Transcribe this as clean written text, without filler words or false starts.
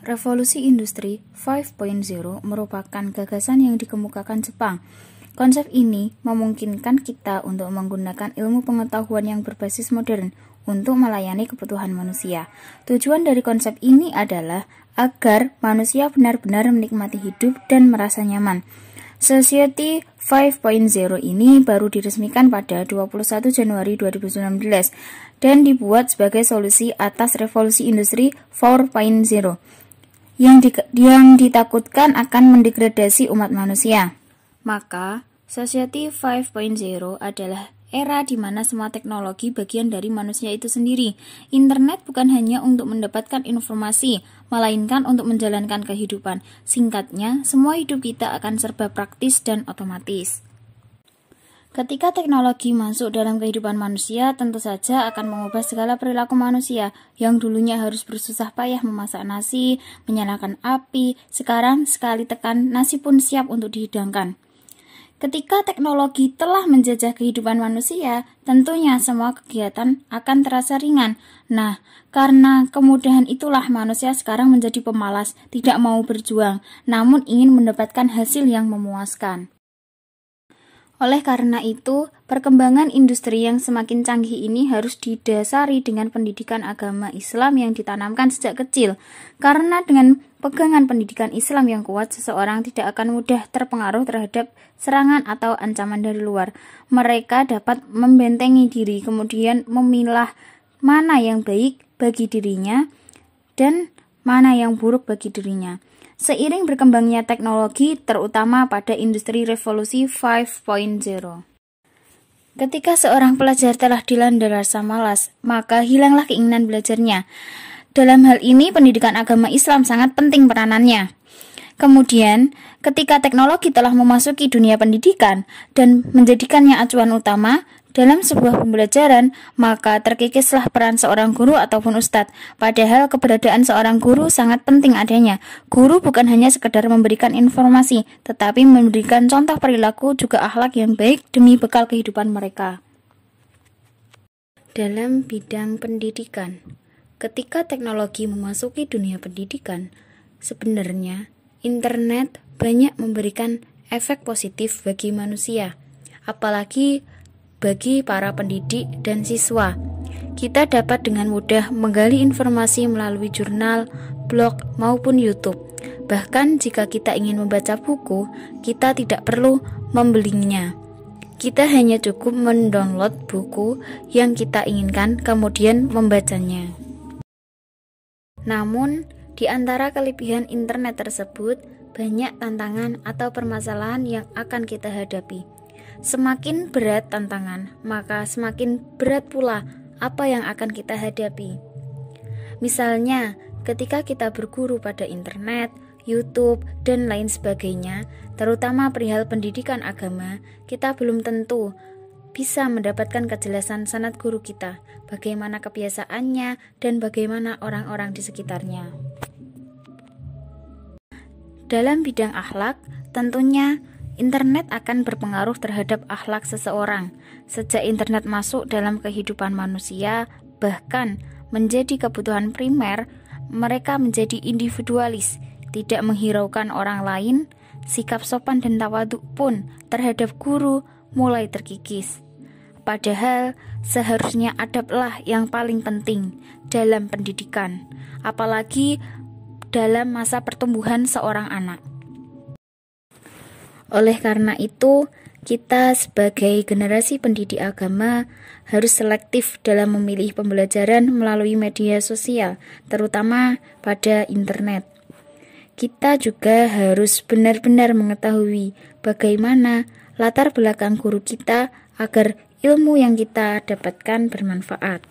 Revolusi Industri 5.0 merupakan gagasan yang dikemukakan Jepang. Konsep ini memungkinkan kita untuk menggunakan ilmu pengetahuan yang berbasis modern untuk melayani kebutuhan manusia. Tujuan dari konsep ini adalah agar manusia benar-benar menikmati hidup dan merasa nyaman. Society 5.0 ini baru diresmikan pada 21 Januari 2019 dan dibuat sebagai solusi atas revolusi industri 4.0 yang ditakutkan akan mendegradasi umat manusia. Maka, Society 5.0 adalah era di mana semua teknologi bagian dari manusia itu sendiri. Internet bukan hanya untuk mendapatkan informasi, melainkan untuk menjalankan kehidupan. Singkatnya, semua hidup kita akan serba praktis dan otomatis. Ketika teknologi masuk dalam kehidupan manusia, tentu saja akan mengubah segala perilaku manusia yang dulunya harus bersusah payah memasak nasi, menyalakan api, sekarang sekali tekan nasi pun siap untuk dihidangkan. Ketika teknologi telah menjajah kehidupan manusia, tentunya semua kegiatan akan terasa ringan. Nah, karena kemudahan itulah manusia sekarang menjadi pemalas, tidak mau berjuang, namun ingin mendapatkan hasil yang memuaskan. Oleh karena itu, perkembangan industri yang semakin canggih ini harus didasari dengan pendidikan agama Islam yang ditanamkan sejak kecil. Karena dengan pegangan pendidikan Islam yang kuat, seseorang tidak akan mudah terpengaruh terhadap serangan atau ancaman dari luar. Mereka dapat membentengi diri, kemudian memilah mana yang baik bagi dirinya dan mana yang buruk bagi dirinya. Seiring berkembangnya teknologi, terutama pada industri revolusi 5.0. Ketika seorang pelajar telah dilanda rasa malas, maka hilanglah keinginan belajarnya. Dalam hal ini, pendidikan agama Islam sangat penting peranannya. Kemudian, ketika teknologi telah memasuki dunia pendidikan dan menjadikannya acuan utama dalam sebuah pembelajaran, maka terkikislah peran seorang guru ataupun ustadz. Padahal keberadaan seorang guru sangat penting adanya. Guru bukan hanya sekedar memberikan informasi, tetapi memberikan contoh perilaku juga akhlak yang baik demi bekal kehidupan mereka. Dalam bidang pendidikan, ketika teknologi memasuki dunia pendidikan, sebenarnya internet banyak memberikan efek positif bagi manusia, apalagi bagi para pendidik dan siswa. Kita dapat dengan mudah menggali informasi melalui jurnal, blog, maupun YouTube. Bahkan jika kita ingin membaca buku, kita tidak perlu membelinya. Kita hanya cukup mendownload buku yang kita inginkan, kemudian membacanya. Namun, di antara kelebihan internet tersebut, banyak tantangan atau permasalahan yang akan kita hadapi. Semakin berat tantangan, maka semakin berat pula apa yang akan kita hadapi. Misalnya, ketika kita berguru pada internet, YouTube, dan lain sebagainya, terutama perihal pendidikan agama, kita belum tentu bisa mendapatkan kejelasan sanad guru kita, bagaimana kebiasaannya, dan bagaimana orang-orang di sekitarnya. Dalam bidang akhlak, tentunya internet akan berpengaruh terhadap akhlak seseorang. Sejak internet masuk dalam kehidupan manusia, bahkan menjadi kebutuhan primer, mereka menjadi individualis, tidak menghiraukan orang lain. Sikap sopan dan tawaduk pun terhadap guru mulai terkikis. Padahal seharusnya adablah yang paling penting dalam pendidikan, apalagi dalam masa pertumbuhan seorang anak. Oleh karena itu, kita sebagai generasi pendidik agama harus selektif dalam memilih pembelajaran melalui media sosial, terutama pada internet. Kita juga harus benar-benar mengetahui bagaimana latar belakang guru kita agar ilmu yang kita dapatkan bermanfaat.